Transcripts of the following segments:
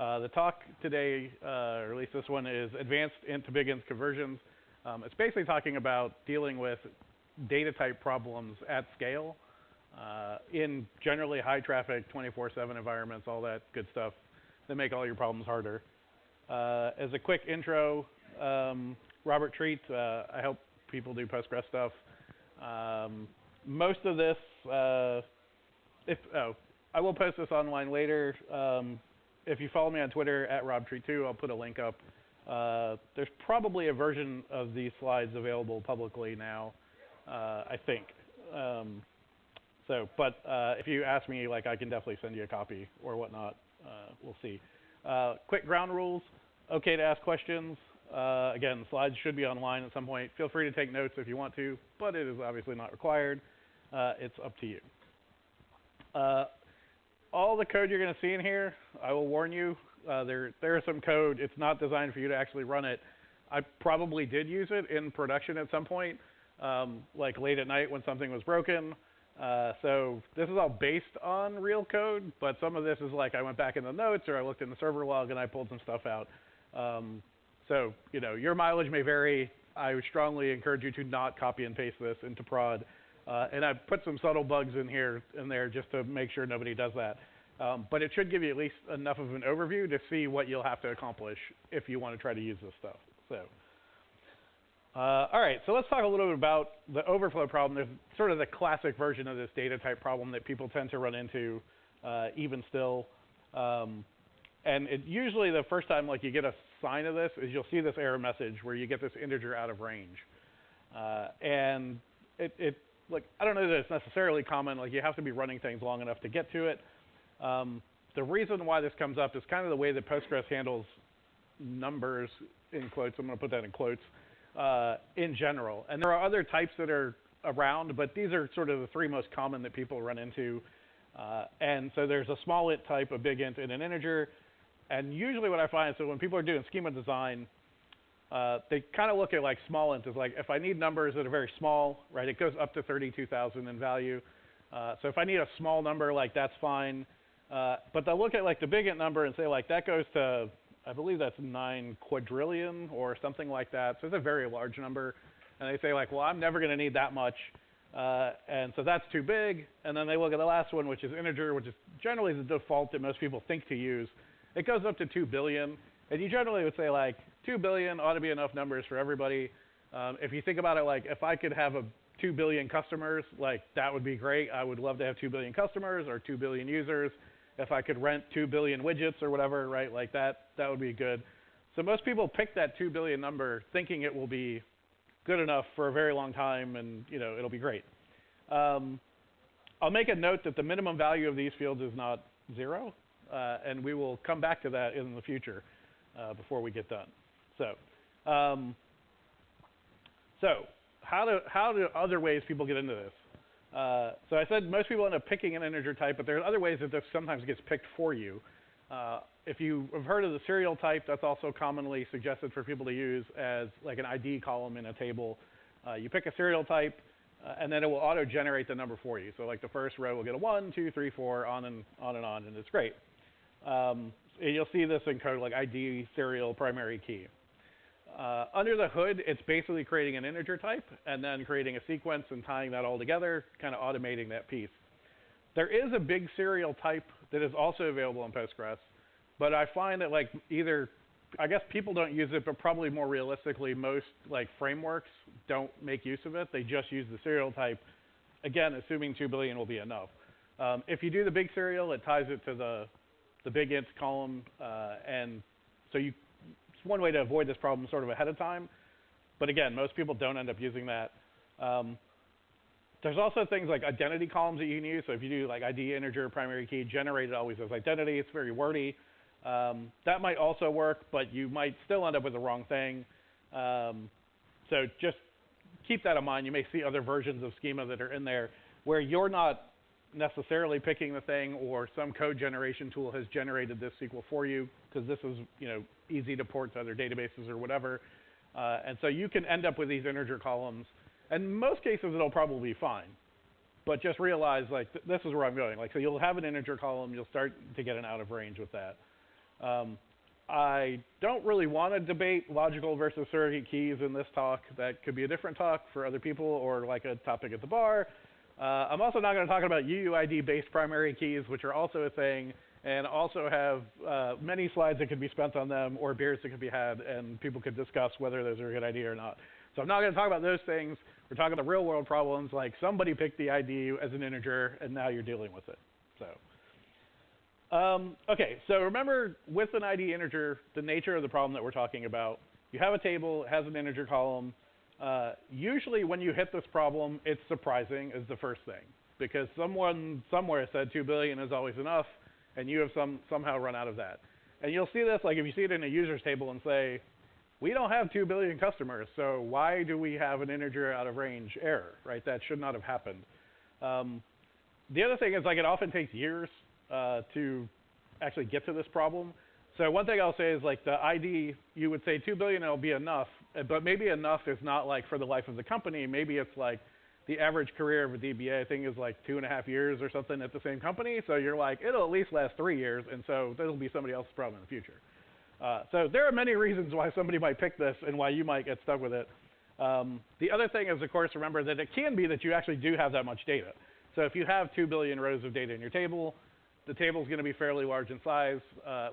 The talk today, or at least this one, is Advanced INT to BIGINT Conversions. It's basically talking about dealing with data type problems at scale in generally high traffic 24/7 environments, all that good stuff that make all your problems harder. As a quick intro, Robert Treat, I help people do Postgres stuff. Most of this, I will post this online later. If you follow me on Twitter at RobTreat2, I'll put a link up. There's probably a version of these slides available publicly now, I think. If you ask me, like, I can definitely send you a copy or whatnot. We'll see. Quick ground rules. Okay to ask questions. Again, the slides should be online at some point. Feel free to take notes if you want to, but it is obviously not required. It's up to you. All the code you're going to see in here, I will warn you, there is some code. It's not designed for you to actually run it. I probably did use it in production at some point, like late at night when something was broken. So this is all based on real code, but some of this is like I went back in the notes or I looked in the server log and I pulled some stuff out. So, you know, your mileage may vary. I would strongly encourage you to not copy and paste this into prod. And I put some subtle bugs in there just to make sure nobody does that. But it should give you at least enough of an overview to see what you'll have to accomplish if you want to try to use this stuff. So, all right, so let's talk a little bit about the overflow problem. There's sort of the classic version of this data type problem that people tend to run into even still. And it usually the first time like you get a sign of this is you'll see this error message where you get this integer out of range. And like, I don't know that it's necessarily common. Like, you have to be running things long enough to get to it. The reason why this comes up is kind of the way that Postgres handles numbers, in quotes. I'm going to put that in quotes, in general. And there are other types that are around, but these are sort of the three most common that people run into. And so there's a small int type, a big int, and an integer. And usually what I find is that when people are doing schema design, they kind of look at like small int as like, if I need numbers that are very small, right, it goes up to 32,000 in value. So if I need a small number, like, that's fine. But they'll look at like the big int number and say like, that goes to, I believe that's 9 quadrillion or something like that. So it's a very large number. And they say like, well, I'm never going to need that much. And so that's too big. And then they look at the last one, which is integer, which is generally the default that most people think to use. It goes up to 2 billion. And you generally would say like 2 billion ought to be enough numbers for everybody. If you think about it, like if I could have 2 billion customers, like that would be great. I would love to have 2 billion customers or 2 billion users. If I could rent 2 billion widgets or whatever, right, like that would be good. So most people pick that 2 billion number thinking it will be good enough for a very long time and, you know, it'll be great. I'll make a note that the minimum value of these fields is not 0. And we will come back to that in the future before we get done. So, how do other ways people get into this? So I said most people end up picking an integer type, but there are other ways that this sometimes gets picked for you. If you have heard of the serial type, that's also commonly suggested for people to use as like an ID column in a table. You pick a serial type, and then it will auto-generate the number for you. So like the first row will get a 1, 2, 3, 4, on and on, and it's great. You'll see this in code like ID serial primary key. Under the hood, it's basically creating an integer type and then creating a sequence and tying that all together, kind of automating that piece. There is a big serial type that is also available in Postgres, but I find that like I guess people don't use it, but probably more realistically, most like frameworks don't make use of it. They just use the serial type, again, assuming 2 billion will be enough. If you do the big serial, it ties it to the big int column, and so it's one way to avoid this problem sort of ahead of time. But again, most people don't end up using that. There's also things like identity columns that you can use. So if you do like ID integer primary key, generated always as identity. It's very wordy. That might also work, but you might still end up with the wrong thing. So just keep that in mind. You may see other versions of schema that are in there where you're not necessarily picking the thing, or some code generation tool has generated this SQL for you because this is, you know, easy to port to other databases or whatever. And so you can end up with these integer columns. And in most cases, it'll probably be fine. But just realize, like, this is where I'm going. Like, so you'll have an integer column. You'll start to get an out of range with that. I don't really want to debate logical versus surrogate keys in this talk. That could be a different talk for other people or like a topic at the bar. I'm also not going to talk about UUID-based primary keys, which are also a thing, and also have many slides that could be spent on them or beers that could be had, and people could discuss whether those are a good idea or not. So I'm not going to talk about those things. We're talking about real-world problems, like somebody picked the ID as an integer, and now you're dealing with it. So. Okay, so remember with an ID integer, the nature of the problem that we're talking about. You have a table, it has an integer column. Usually when you hit this problem, it's surprising is the first thing, because someone somewhere said 2 billion is always enough, and you have somehow run out of that. And you'll see this, like if you see it in a users table and say, we don't have 2 billion customers, so why do we have an integer out of range error, right? That should not have happened. The other thing is like it often takes years to actually get to this problem. So one thing I'll say is like the ID, you would say 2 billion will be enough, but maybe enough is not like for the life of the company. Maybe it's like the average career of a DBA, I think, is like 2.5 years or something at the same company. So you're like, it'll at least last 3 years, and so that'll be somebody else's problem in the future. So there are many reasons why somebody might pick this and why you might get stuck with it. The other thing is, of course, remember that it can be that you actually do have that much data. So if you have 2 billion rows of data in your table, the table is going to be fairly large in size,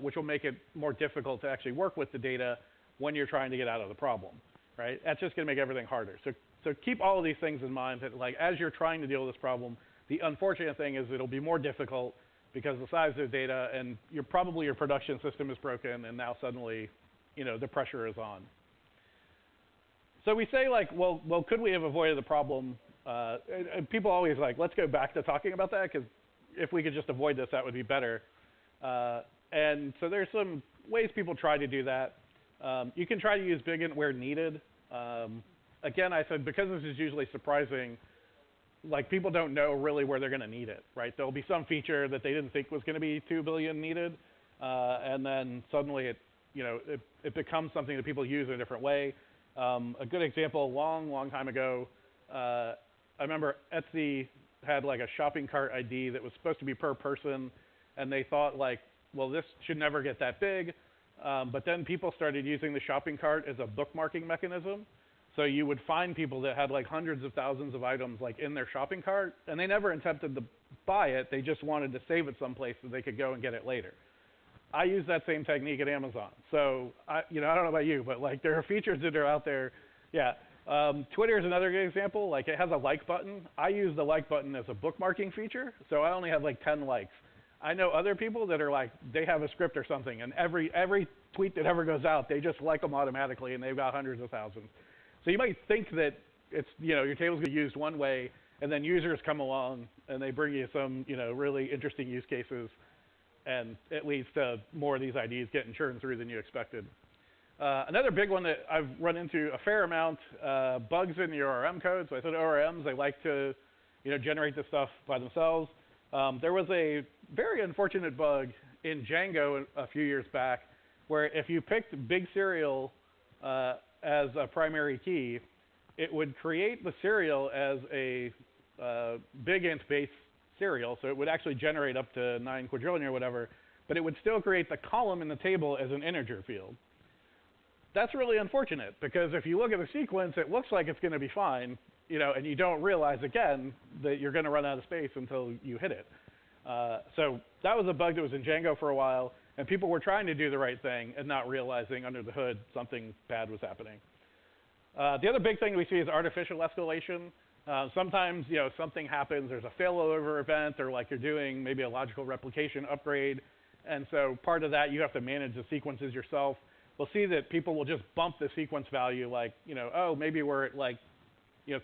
which will make it more difficult to actually work with the data when you're trying to get out of the problem, right? That's just going to make everything harder. So keep all of these things in mind that, like, as you're trying to deal with this problem, the unfortunate thing is it'll be more difficult because the size of the data and probably your production system is broken, and now suddenly, the pressure is on. So we say, like, well, could we have avoided the problem? And people always like, let's go back to talking about that, because if we could just avoid this, that would be better. And so there's some ways people try to do that. You can try to use BIGINT where needed. Again, I said, because this is usually surprising, like people don't know really where they're going to need it, right? There'll be some feature that they didn't think was going to be 2 billion needed, and then suddenly it becomes something that people use in a different way. A good example, a long time ago, I remember Etsy had like a shopping cart ID that was supposed to be per person, and they thought like, well, this should never get that big. But then people started using the shopping cart as a bookmarking mechanism. So you would find people that had like hundreds of thousands of items like in their shopping cart, and they never attempted to buy it. They just wanted to save it someplace so they could go and get it later. I use that same technique at Amazon. So I don't know about you, but like there are features that are out there. Yeah. Twitter is another good example. Like it has a like button. I use the like button as a bookmarking feature, so I only have like 10 likes. I know other people that are like, they have a script or something, and every tweet that ever goes out, they just like them automatically, and they've got hundreds of thousands. So you might think that it's, your table's going to be used one way, and then users come along, and they bring you some, really interesting use cases, and it leads to more of these IDs getting churned through than you expected. Another big one that I've run into a fair amount, bugs in the ORM code. So I said ORMs, they like to, generate this stuff by themselves. There was a very unfortunate bug in Django a few years back, where if you picked big serial as a primary key, it would create the serial as a BIGINT-based serial. So it would actually generate up to 9 quadrillion or whatever, but it would still create the column in the table as an integer field. That's really unfortunate, because if you look at the sequence, it looks like it's going to be fine, and you don't realize, again, that you're going to run out of space until you hit it. So that was a bug that was in Django for a while, and people were trying to do the right thing and not realizing under the hood something bad was happening. The other big thing we see is artificial escalation. Sometimes, something happens, there's a failover event, or like you're doing maybe a logical replication upgrade, and so part of that, you have to manage the sequences yourself. We'll see that people will just bump the sequence value, like, oh, maybe we're at like,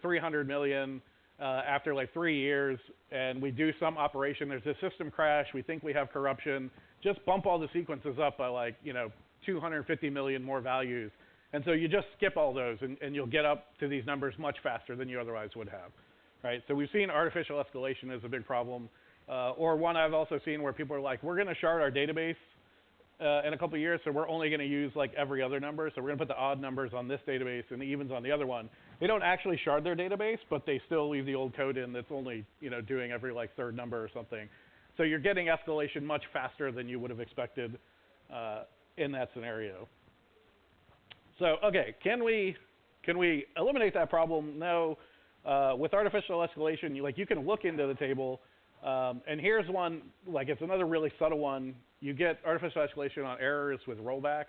300 million after like 3 years, and we do some operation, there's a system crash, we think we have corruption, just bump all the sequences up by like, 250 million more values. And so you just skip all those, and you'll get up to these numbers much faster than you otherwise would have, right? So we've seen artificial escalation as a big problem. Or one I've also seen where people are like, we're going to shard our database in a couple of years, so we're only going to use like every other number. So we're going to put the odd numbers on this database and the evens on the other one. They don't actually shard their database, but they still leave the old code in that's only doing every like third number or something. So you're getting escalation much faster than you would have expected. in that scenario. So, okay, can we eliminate that problem? No. With artificial escalation, you can look into the table, and here's one, like it's another really subtle one. You get artificial escalation on errors with rollbacks.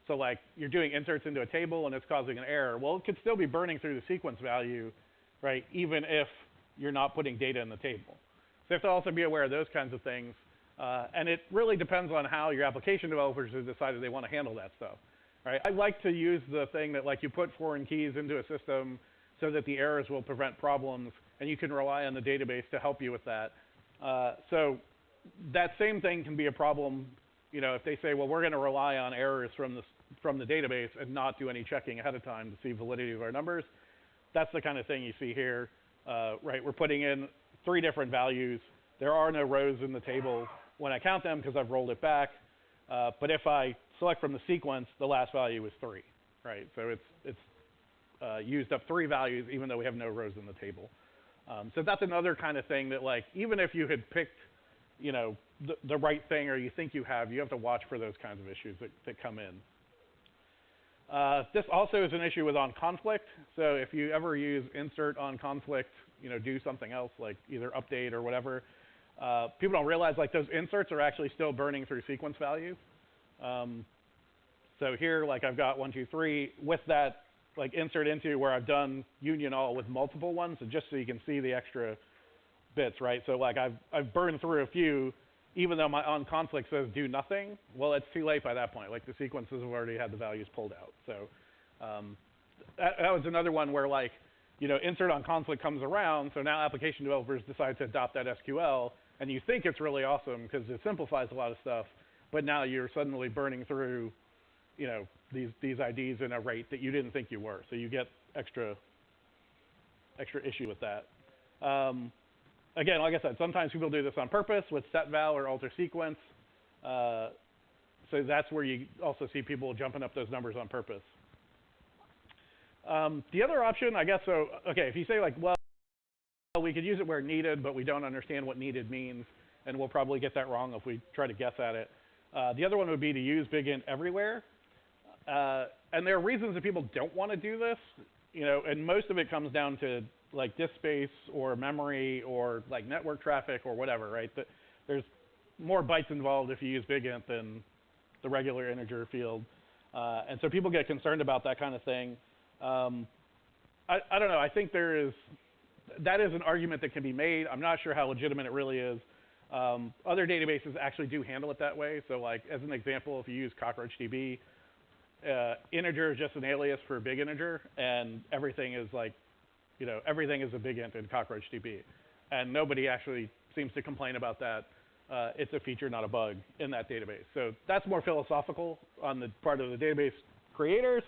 So like you're doing inserts into a table and it's causing an error. Well, it could still be burning through the sequence value, right, even if you're not putting data in the table. So you have to also be aware of those kinds of things. And it really depends on how your application developers have decided they want to handle that stuff. Right? I like to use the thing that like you put foreign keys into a system so that the errors will prevent problems, and you can rely on the database to help you with that. So that same thing can be a problem, if they say, well, we're going to rely on errors from the database and not do any checking ahead of time to see validity of our numbers. That's the kind of thing you see here, right? We're putting in 3 different values. There are no rows in the table when I count them because I've rolled it back. But if I select from the sequence, the last value is 3, right? So it's used up 3 values even though we have no rows in the table. So that's another kind of thing that, like, even if you had picked, the right thing, or you think you have to watch for those kinds of issues that come in. This also is an issue with onConflict. So if you ever use insert onConflict, do something else like either update or whatever, people don't realize like those inserts are actually still burning through sequence value. So here, like I've got 1, 2, 3 with that like insert into where I've done union all with multiple ones, so just so you can see the extra bits, right? So like I've burned through a few, even though my onConflict says do nothing. Well, it's too late by that point. Like the sequences have already had the values pulled out. So that was another one where like, insert onConflict comes around, so now application developers decide to adopt that SQL, and you think it's really awesome because it simplifies a lot of stuff, but now you're suddenly burning through, these IDs in a rate that you didn't think you were. So you get extra issue with that. Again, like I said, sometimes people do this on purpose with setval or alter sequence. So that's where you also see people jumping up those numbers on purpose. The other option, I guess, so, okay, if you say like, well, we could use it where needed, but we don't understand what needed means, and we'll probably get that wrong if we try to guess at it. The other one would be to use BIGINT everywhere. And there are reasons that people don't want to do this, and most of it comes down to like disk space or memory or like network traffic or whatever, right? There's more bytes involved if you use BIGINT than the regular integer field. And so people get concerned about that kind of thing. I don't know. I think that is an argument that can be made. I'm not sure how legitimate it really is. Other databases actually do handle it that way. So like as an example, if you use CockroachDB, integer is just an alias for a big integer, and everything is like, everything is a BIGINT in CockroachDB. And nobody actually seems to complain about that. It's a feature, not a bug in that database. So that's more philosophical on the part of the database creators.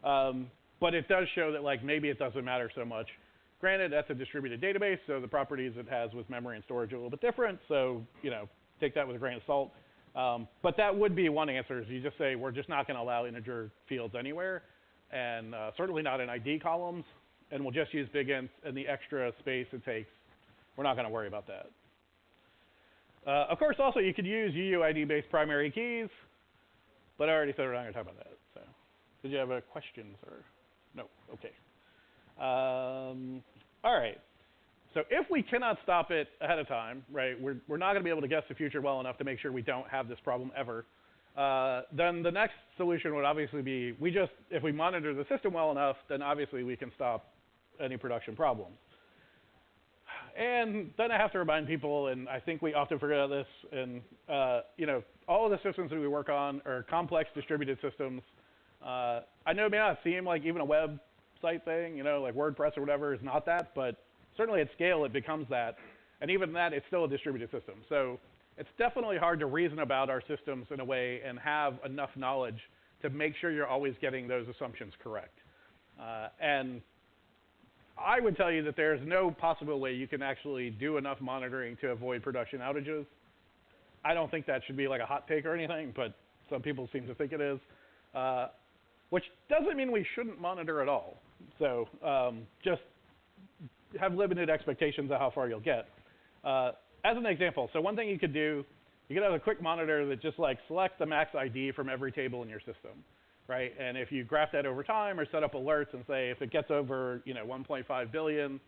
But it does show that like maybe it doesn't matter so much. Granted, that's a distributed database, so the properties it has with memory and storage are a little bit different. So, take that with a grain of salt. But that would be one answer, is you just say, we're just not going to allow integer fields anywhere, and certainly not in ID columns, and we'll just use BIGINT, and the extra space it takes, we're not going to worry about that. Of course, also, you could use UUID-based primary keys, but I already said we're not going to talk about that. So, did you have a question, or no? Okay. All right. So if we cannot stop it ahead of time, right, we're not going to be able to guess the future well enough to make sure we don't have this problem ever. Then the next solution would obviously be if we monitor the system well enough, then obviously we can stop any production problems. And then I have to remind people, and I think we often forget about this, and all of the systems that we work on are complex distributed systems. I know it may not seem like even a website thing, like WordPress or whatever is not that, but certainly at scale it becomes that. And even that, it's still a distributed system. So it's definitely hard to reason about our systems in a way and have enough knowledge to make sure you're always getting those assumptions correct. And I would tell you that there's no possible way you can actually do enough monitoring to avoid production outages. I don't think that should be like a hot take or anything, but some people seem to think it is. Which doesn't mean we shouldn't monitor at all. So just have limited expectations of how far you'll get. As an example, so one thing you could do You could have a quick monitor that just like selects the max ID from every table in your system, right? And if you graph that over time or set up alerts and say if it gets over 1.5 billion,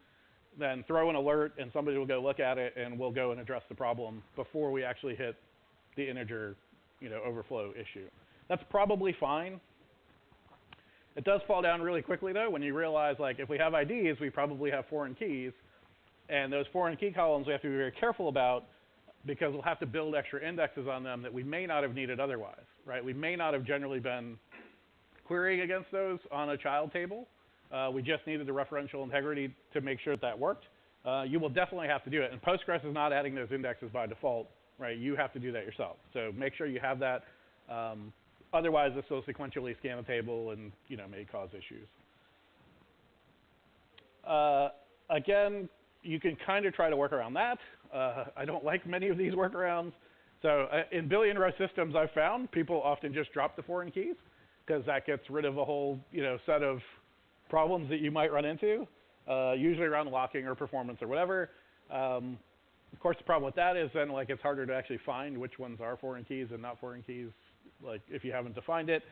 then throw an alert and somebody will go look at it and we'll go and address the problem before we actually hit the integer overflow issue. That's probably fine. It does fall down really quickly though when you realize like if we have IDs, we probably have foreign keys, and those foreign key columns we have to be very careful about because we'll have to build extra indexes on them that we may not have needed otherwise, right? We may not have generally been querying against those on a child table. We just needed the referential integrity to make sure that that worked. You will definitely have to do it, and Postgres is not adding those indexes by default, right? You have to do that yourself. So make sure you have that. Otherwise, this will sequentially scan the table and may cause issues. Again, you can kind of try to work around that. I don't like many of these workarounds. So in billion row systems, I've found people often just drop the foreign keys because that gets rid of a whole set of problems that you might run into, usually around locking or performance or whatever. Of course, the problem with that is then like it's harder to actually find which ones are foreign keys and not foreign keys, like if you haven't defined it.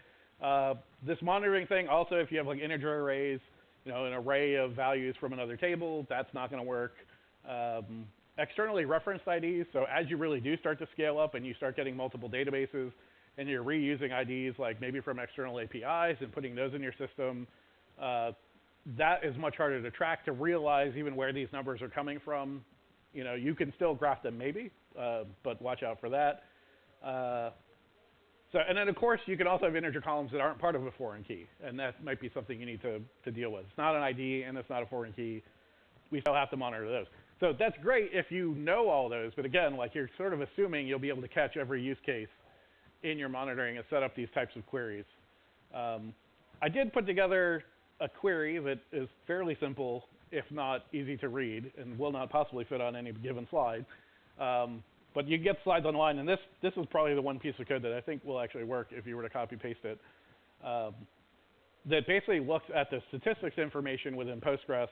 This monitoring thing also, if you have like integer arrays, an array of values from another table, that's not going to work. Externally referenced IDs, so as you really do start to scale up and you start getting multiple databases and you're reusing IDs like maybe from external APIs and putting those in your system, that is much harder to track, to realize even where these numbers are coming from. You can still graph them maybe, but watch out for that. And then of course you can also have integer columns that aren't part of a foreign key, and that might be something you need to deal with. It's not an ID and it's not a foreign key. We still have to monitor those. So that's great if you know all those, but again, like you're sort of assuming you'll be able to catch every use case in your monitoring and set up these types of queries. I did put together a query that is fairly simple, if not easy to read, and will not possibly fit on any given slide. But you can get slides online, and this is probably the one piece of code that I think will actually work if you were to copy paste it. That basically looks at the statistics information within Postgres.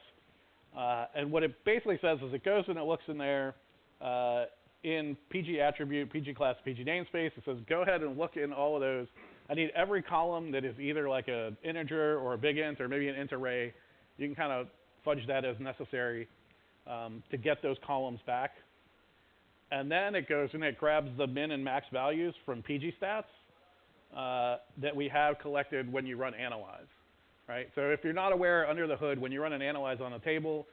And what it basically says is it goes and it looks in there in PG attribute, PG class, PG namespace. It says go ahead and look in all of those. I need every column that is either like an integer or a BIGINT or maybe an int array. You can kind of fudge that as necessary to get those columns back. And then it goes and it grabs the min and max values from PG stats that we have collected when you run analyze. Right? So if you're not aware, under the hood, when you run an analyze on a table,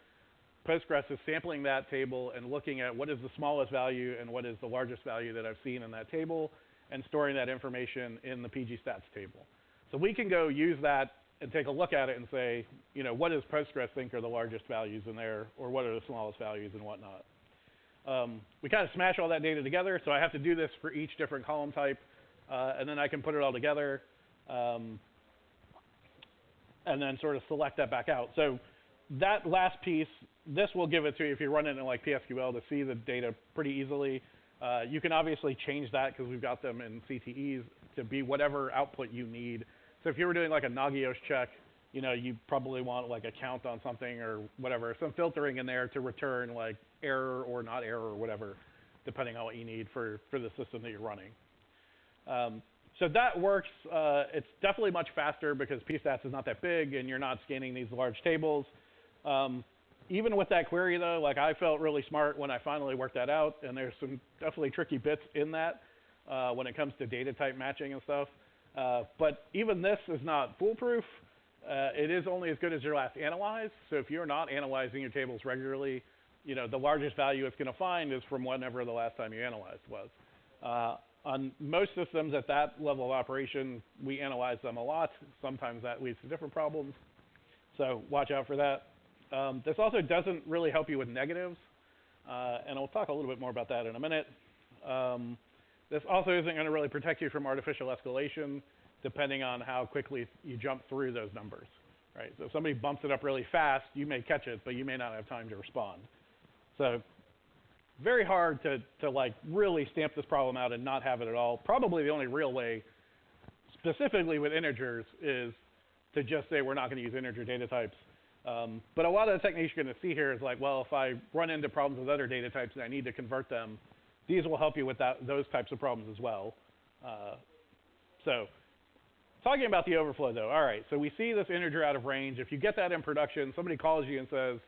Postgres is sampling that table and looking at what is the smallest value and what is the largest value that I've seen in that table, and storing that information in the PG stats table. So we can go use that and take a look at it and say, what does Postgres think are the largest values in there, or what are the smallest values and whatnot. We kind of smash all that data together, so I have to do this for each different column type, and then I can put it all together. And then sort of select that back out. So that last piece, this will give it to you if you run it in like PSQL to see the data pretty easily. You can obviously change that because we've got them in CTEs to be whatever output you need. So if you were doing like a Nagios check, you probably want like a count on something or whatever, some filtering in there to return like error or not error or whatever, depending on what you need for the system that you're running. So that works. It's definitely much faster because PStats is not that big and you're not scanning these large tables. Even with that query though, like I felt really smart when I finally worked that out, and there's some definitely tricky bits in that when it comes to data type matching and stuff. But even this is not foolproof. It is only as good as your last analyze. So if you're not analyzing your tables regularly, the largest value it's going to find is from whenever the last time you analyzed was. On most systems at that level of operation, we analyze them a lot. Sometimes that leads to different problems. So watch out for that. This also doesn't really help you with negatives. And I'll talk a little bit more about that in a minute. This also isn't going to really protect you from artificial escalation, depending on how quickly you jump through those numbers. Right? So if somebody bumps it up really fast, you may catch it, but you may not have time to respond. So very hard to like really stamp this problem out and not have it at all. Probably the only real way, specifically with integers, is to just say we're not going to use integer data types. But a lot of the techniques you're going to see here is like, well, if I run into problems with other data types and I need to convert them, these will help you with those types of problems as well. So talking about the overflow, though, all right, so we see this integer out of range. If you get that in production, somebody calls you and says,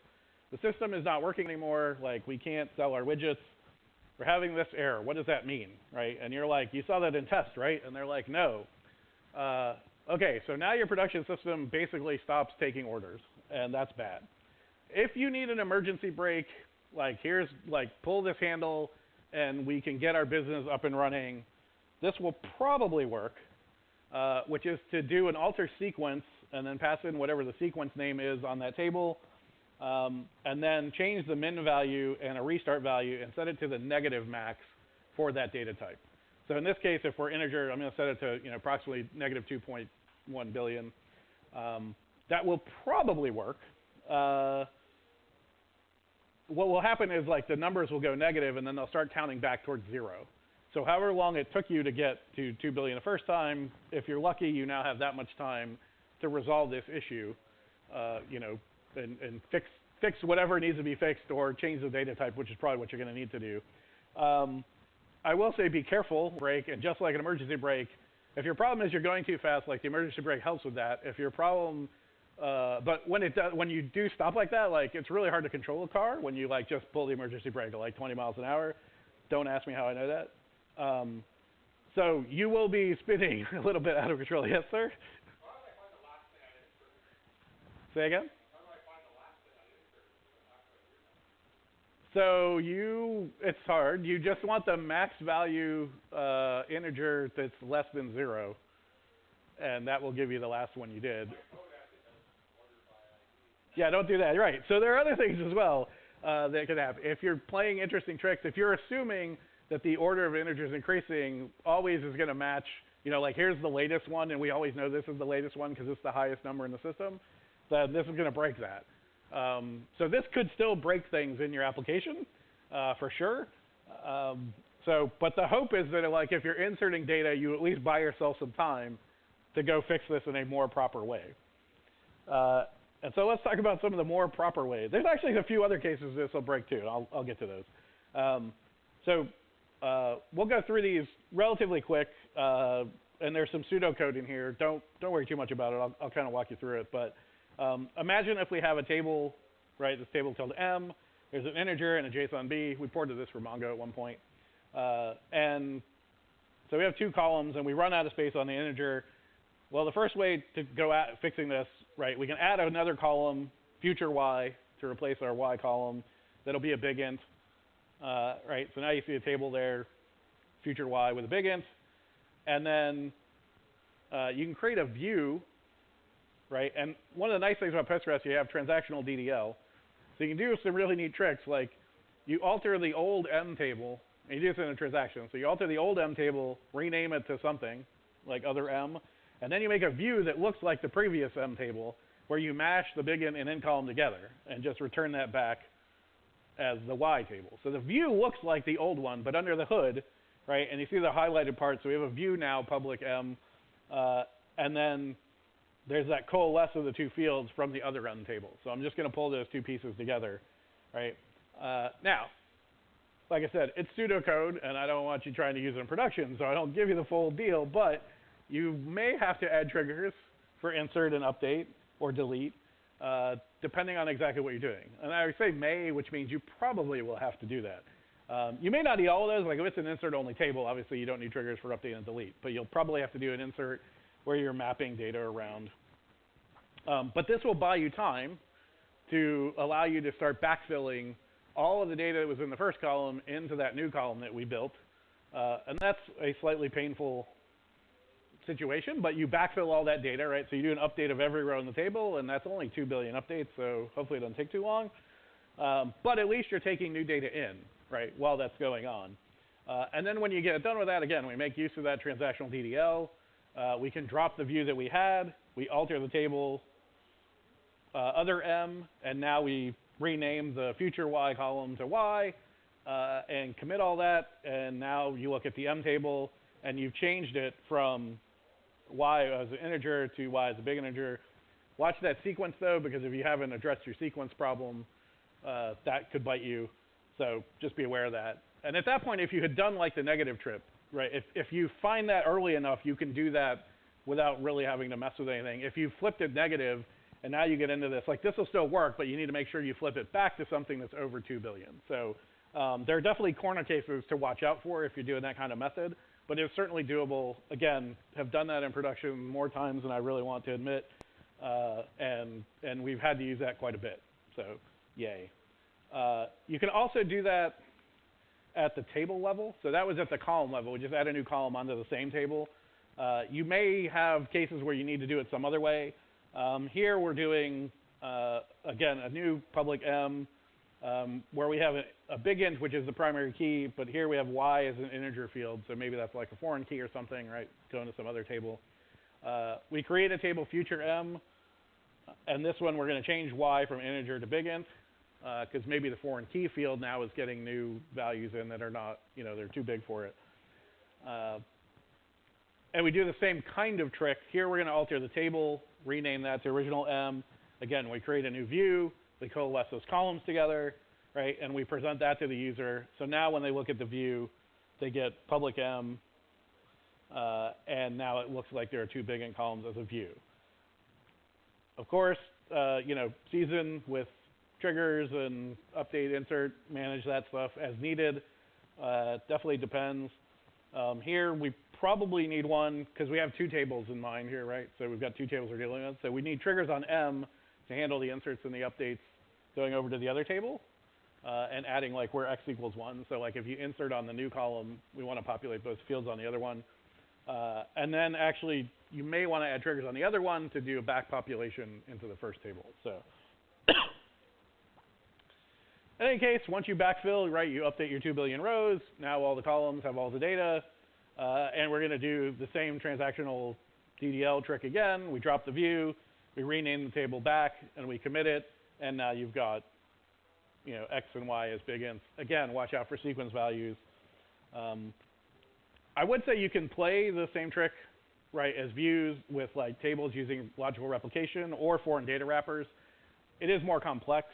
the system is not working anymore, like we can't sell our widgets, we're having this error, what does that mean, right? And you're like, you saw that in test, right? And they're like, no. Okay, so now your production system basically stops taking orders, and that's bad. If you need an emergency brake, like here's, like pull this handle, and we can get our business up and running, this will probably work. Which is to do an alter sequence and then pass in whatever the sequence name is on that table, and then change the min value and a restart value and set it to the negative max for that data type. So in this case, if we're integer, I'm going to set it to approximately negative 2.1 billion. That will probably work. What will happen is like the numbers will go negative and then they'll start counting back towards 0. So however long it took you to get to 2 billion the first time, if you're lucky, you now have that much time to resolve this issue, and fix whatever needs to be fixed or change the data type, which is probably what you're going to need to do. I will say be careful, brake, and just like an emergency brake, if your problem is you're going too fast, like the emergency brake helps with that. If your problem, but when you do stop like that, like it's really hard to control a car when you like just pull the emergency brake at like 20 miles an hour. Don't ask me how I know that. So you will be spinning a little bit out of control. Yes, sir? Say again? So it's hard. You just want the max value integer that's less than 0. And that will give you the last one you did. Yeah, don't do that. Right. So there are other things as well that could happen. If you're playing interesting tricks, if you're assuming that the order of integers increasing always is going to match, like here's the latest one, and we always know this is the latest one because it's the highest number in the system, then this is going to break that. So this could still break things in your application, for sure. But the hope is that like if you're inserting data, you at least buy yourself some time to go fix this in a more proper way. And so let's talk about some of the more proper ways. There's actually a few other cases this will break too. I'll get to those. We'll go through these relatively quick, and there's some pseudocode in here. Don't worry too much about it. I'll kind of walk you through it. But imagine if we have a table, right? This table called M. There's an integer and a JSON-B. We ported this for Mongo at one point. And so we have 2 columns, and we run out of space on the integer. Well, the first way to go at fixing this, right, we can add another column, future y, to replace our y column. That'll be a BIGINT. Right, so now you see a table there, future y with a BIGINT, and then you can create a view, right? And one of the nice things about Postgres, you have transactional DDL, so you can do some really neat tricks, like you alter the old M table, and you do this in a transaction. So you alter the old M table, rename it to something like other M, and then you make a view that looks like the previous M table, where you mash the BIGINT and in column together, and just return that back as the Y table. So the view looks like the old one, but under the hood, right? And you see the highlighted part. So we have a view now, public M, and then there's that coalesce of the 2 fields from the other M table. So I'm just going to pull those 2 pieces together, right? Now, like I said, it's pseudocode, and I don't want you trying to use it in production, so I don't give you the full deal. But you may have to add triggers for insert and update or delete, depending on exactly what you're doing. And I say may, which means you probably will have to do that. You may not need all of those. Like if it's an insert-only table, obviously you don't need triggers for update and delete. But you'll probably have to do an insert where you're mapping data around. But this will buy you time to allow you to start backfilling all of the data that was in the first column into that new column that we built. And that's a slightly painful situation, but you backfill all that data, right? So you do an update of every row in the table, and that's only 2 billion updates, so hopefully it doesn't take too long. But at least you're taking new data in, right, while that's going on. And then when you get done with that, again, we make use of that transactional DDL. We can drop the view that we had. We alter the table other M, and now we rename the future Y column to Y, and commit all that. And now you look at the M table, and you've changed it from Y as an integer to Y as a big integer. Watch that sequence, though, because if you haven't addressed your sequence problem, that could bite you. So just be aware of that. And at that point, if you had done like the negative trip, right, if you find that early enough, you can do that without really having to mess with anything. If you flipped it negative, and now you get into this, like this will still work, but you need to make sure you flip it back to something that's over 2 billion. So there are definitely corner cases to watch out for if you're doing that kind of method, but it's certainly doable. Again, have done that in production more times than I really want to admit, and we've had to use that quite a bit, so yay. You can also do that at the table level. So that was at the column level. We just add a new column onto the same table. You may have cases where you need to do it some other way. Here we're doing, again, a new public M, where we have a BIGINT, which is the primary key, but here we have Y as an integer field, so maybe that's like a foreign key or something, right, going to some other table. We create a table future M, and this one we're going to change Y from integer to BIGINT, because maybe the foreign key field now is getting new values in that are not, they're too big for it. And we do the same kind of trick. Here we're going to alter the table, rename that to original M. Again, we create a new view. We coalesce those columns together, right? And we present that to the user. So now when they look at the view, they get public M. And now it looks like there are 2 BIGINT columns as a view. Of course, season with triggers and update, insert, manage that stuff as needed. Definitely depends. Here we probably need one because we have 2 tables in mind here, right? So we've got 2 tables we're dealing with. So we need triggers on M to handle the inserts and the updates going over to the other table and adding like where X equals 1. So like if you insert on the new column, we want to populate those fields on the other one. And then actually you may want to add triggers on the other one to do a back population into the first table. So in any case, once you backfill, right, you update your 2 billion rows. Now all the columns have all the data. And we're going to do the same transactional DDL trick again. We drop the view, we rename the table back, and we commit it. And now you've got X and Y as BIGINTs. Again, watch out for sequence values. I would say you can play the same trick, right, as views with like tables using logical replication or foreign data wrappers. It is more complex.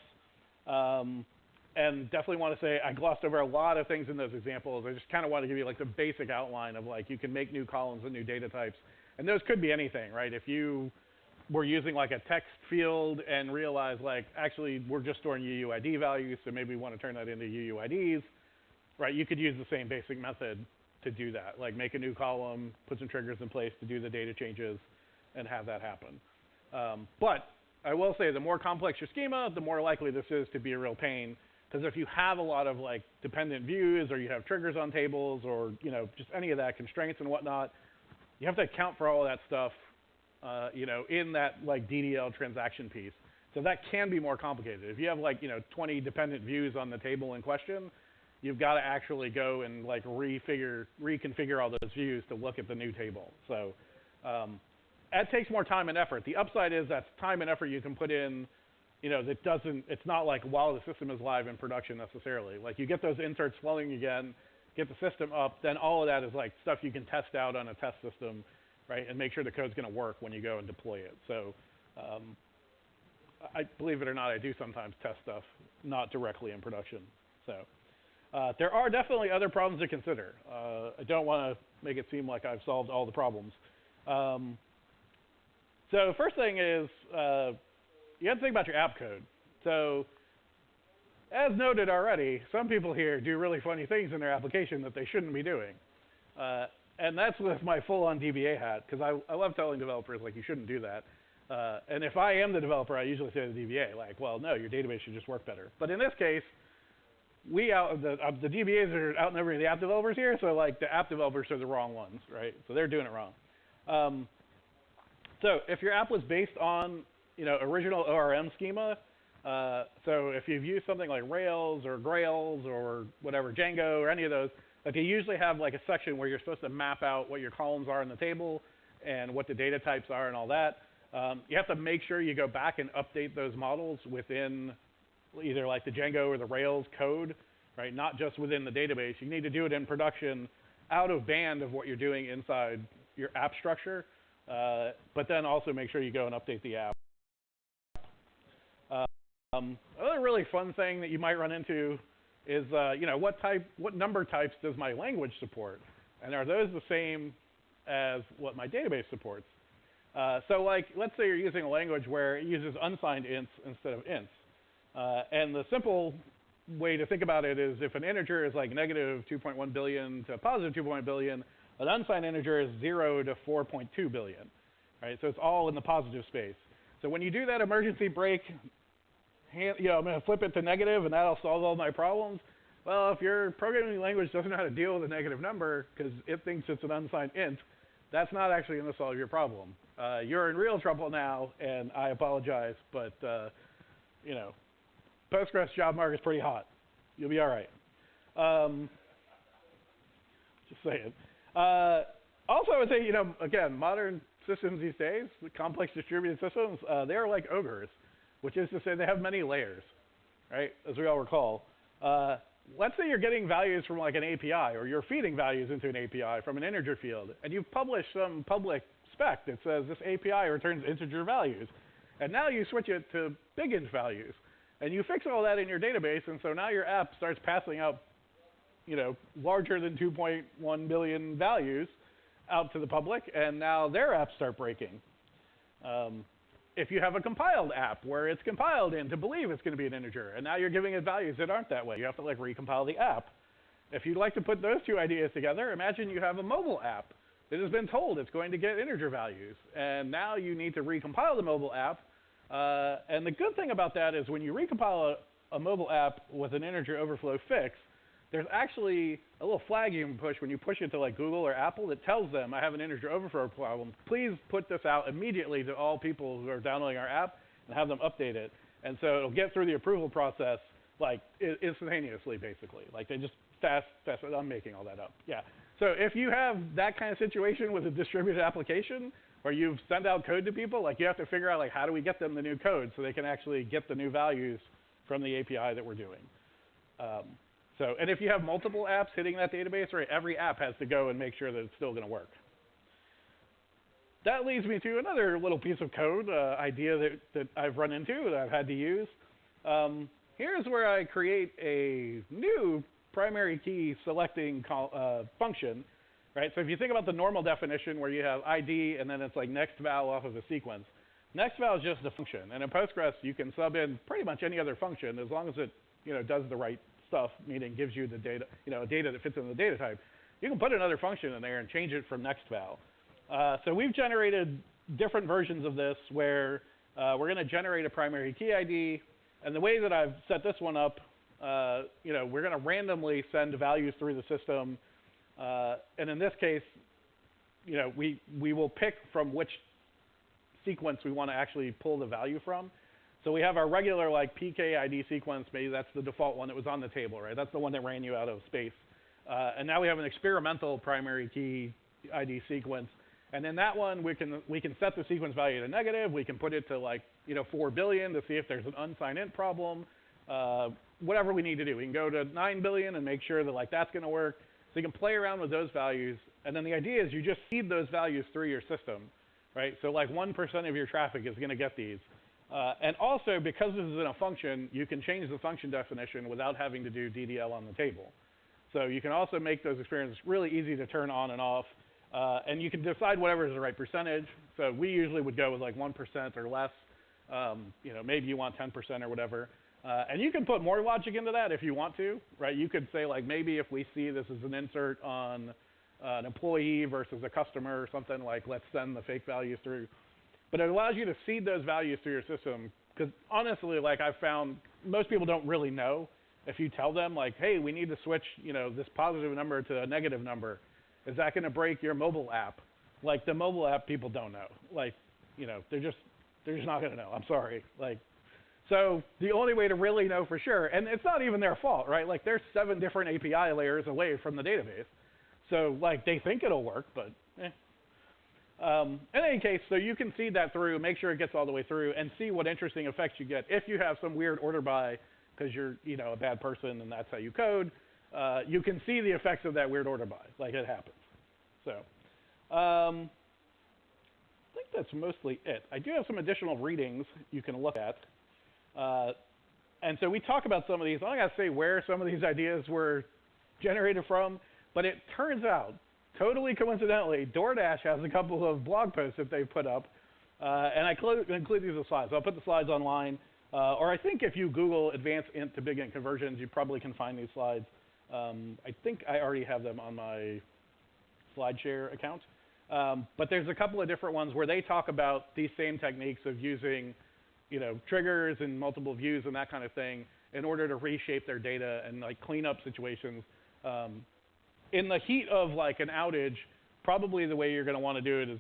And definitely want to say I glossed over a lot of things in those examples. I just kind of want to give you like the basic outline of like you can make new columns and new data types. And those could be anything, right? If you were using like a text field and realized like actually we're just storing UUID values, so maybe we want to turn that into UUIDs, right? You could use the same basic method to do that. Like make a new column, put some triggers in place to do the data changes and have that happen. But I will say the more complex your schema, the more likely this is to be a real pain. Because if you have a lot of like dependent views or you have triggers on tables or just any of that, constraints and whatnot, you have to account for all of that stuff in that like DDL transaction piece. So that can be more complicated. If you have like 20 dependent views on the table in question, you've got to actually go and like reconfigure all those views to look at the new table. So that takes more time and effort. The upside is that's time and effort you can put in. It's not like while the system is live in production necessarily. Like you get those inserts flowing again, get the system up, then all of that is like stuff you can test out on a test system, right? And make sure the code's going to work when you go and deploy it. So I believe it or not, I do sometimes test stuff not directly in production. So there are definitely other problems to consider. I don't want to make it seem like I've solved all the problems. So first thing is, you have to think about your app code. So as noted already, some people here do really funny things in their application that they shouldn't be doing. And that's with my full-on DBA hat, because I love telling developers, like, you shouldn't do that. And if I am the developer, I usually say to the DBA, like, well, no, your database should just work better. But in this case, the DBAs are outnumbering the app developers here, so like the app developers are the wrong ones, right? So they're doing it wrong. So if your app was based on original ORM schema. So if you've used something like Rails or Grails or whatever, Django or any of those, like you usually have like a section where you're supposed to map out what your columns are in the table and what the data types are and all that. You have to make sure you go back and update those models within either like the Django or the Rails code, right? Not just within the database. You need to do it in production out of band of what you're doing inside your app structure. But then also make sure you go and update the app. Another really fun thing that you might run into is, what number types does my language support? And are those the same as what my database supports? So like, let's say you're using a language where it uses unsigned ints instead of ints. And the simple way to think about it is if an integer is like negative 2.1 billion to positive 2.1 billion, an unsigned integer is 0 to 4.2 billion, right? So it's all in the positive space. So when you do that emergency break, I'm going to flip it to negative and that'll solve all my problems. Well, if your programming language doesn't know how to deal with a negative number because it thinks it's an unsigned int, that's not actually going to solve your problem. You're in real trouble now, and I apologize, but Postgres job market is pretty hot. You'll be all right. Just saying. Also, I would say, again, modern systems these days, the complex distributed systems, they are like ogres, which is to say they have many layers, right? As we all recall. Let's say you're getting values from like an API, or you're feeding values into an API from an integer field, and you've published some public spec that says this API returns integer values. And now you switch it to BIGINT values. And you fix all that in your database, and so now your app starts passing out, larger than 2.1 billion values out to the public, and now their apps start breaking. If you have a compiled app where it's compiled in to believe it's going to be an integer, and now you're giving it values that aren't that way, you have to like recompile the app. If you'd like to put those two ideas together, imagine you have a mobile app that has been told it's going to get integer values, and now you need to recompile the mobile app. And the good thing about that is when you recompile a mobile app with an integer overflow fix, there's actually a little flag you can push when you push it to like Google or Apple that tells them, I have an integer overflow problem. Please put this out immediately to all people who are downloading our app and have them update it. And so it'll get through the approval process like instantaneously, basically. Like they just fast, I'm making all that up. Yeah. So if you have that kind of situation with a distributed application where you've sent out code to people, like you have to figure out like how do we get them the new code so they can actually get the new values from the API that we're doing. And if you have multiple apps hitting that database, right, every app has to go and make sure that it's still going to work. That leads me to another little piece of code idea that I've run into that I've had to use. Here's where I create a new primary key selecting function, right? So if you think about the normal definition where you have ID and then it's like next val off of a sequence, next val is just a function. And in Postgres, you can sub in pretty much any other function as long as it does the right stuff, meaning gives you the data, data that fits in the data type. You can put another function in there and change it from next val. So we've generated different versions of this where we're going to generate a primary key ID. And the way that I've set this one up, we're going to randomly send values through the system. And in this case, we will pick from which sequence we want to actually pull the value from. So we have our regular like PKID sequence. Maybe that's the default one that was on the table, right? That's the one that ran you out of space. And now we have an experimental primary key ID sequence. And in that one, we can set the sequence value to negative. We can put it to like 4 billion to see if there's an unsigned int problem. Whatever we need to do. We can go to 9 billion and make sure that like that's going to work. So you can play around with those values. And then the idea is you just feed those values through your system, right? So like 1% of your traffic is going to get these. And also, because this is in a function, you can change the function definition without having to do DDL on the table. So you can also make those experiments really easy to turn on and off. And you can decide whatever is the right percentage. So we usually would go with like 1% or less. Maybe you want 10% or whatever. And you can put more logic into that if you want to, right? You could say like maybe if we see this as an insert on an employee versus a customer or something, like let's send the fake values through. But it allows you to seed those values through your system. Because honestly, like I've found most people don't really know. If you tell them like, hey, we need to switch, this positive number to a negative number, is that going to break your mobile app? Like the mobile app people don't know. Like, they're just not going to know. I'm sorry. Like, so the only way to really know for sure, and it's not even their fault, right? Like there's 7 different API layers away from the database. So like they think it'll work, but in any case, so you can feed that through, make sure it gets all the way through, and see what interesting effects you get. If you have some weird order by because you're a bad person and that's how you code, you can see the effects of that weird order by, like it happens. So I think that's mostly it. I do have some additional readings you can look at. And so we talk about some of these. I'm not going to say where some of these ideas were generated from, but it turns out, totally coincidentally, DoorDash has a couple of blog posts that they've put up, and I include these as slides. I'll put the slides online, or I think if you Google advanced INT to BIGINT conversions, you probably can find these slides. I think I already have them on my SlideShare account. But there's a couple of different ones where they talk about these same techniques of using, triggers and multiple views and that kind of thing in order to reshape their data and like clean up situations. In the heat of like an outage, probably the way you're going to want to do it is,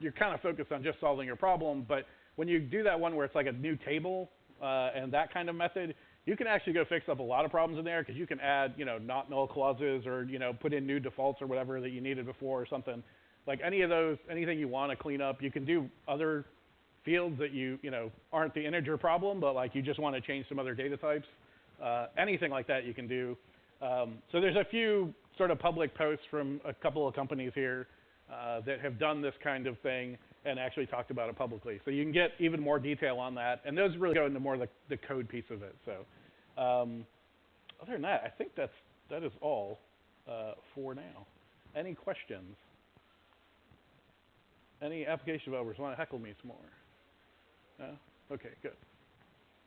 you're kind of focused on just solving your problem. But when you do that one where it's like a new table and that kind of method, you can actually go fix up a lot of problems in there because you can add, not null clauses or, put in new defaults or whatever that you needed before or something. Like any of those, anything you want to clean up, you can do other fields that aren't the integer problem, but like you just want to change some other data types. Anything like that you can do. So there's a few sort of public posts from a couple of companies here that have done this kind of thing and actually talked about it publicly. So you can get even more detail on that. And those really go into more the code piece of it. So other than that, I think that is all for now. Any questions? Any application developers want to heckle me some more? No? Okay, good.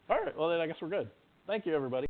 All right, well then I guess we're good. Thank you, everybody.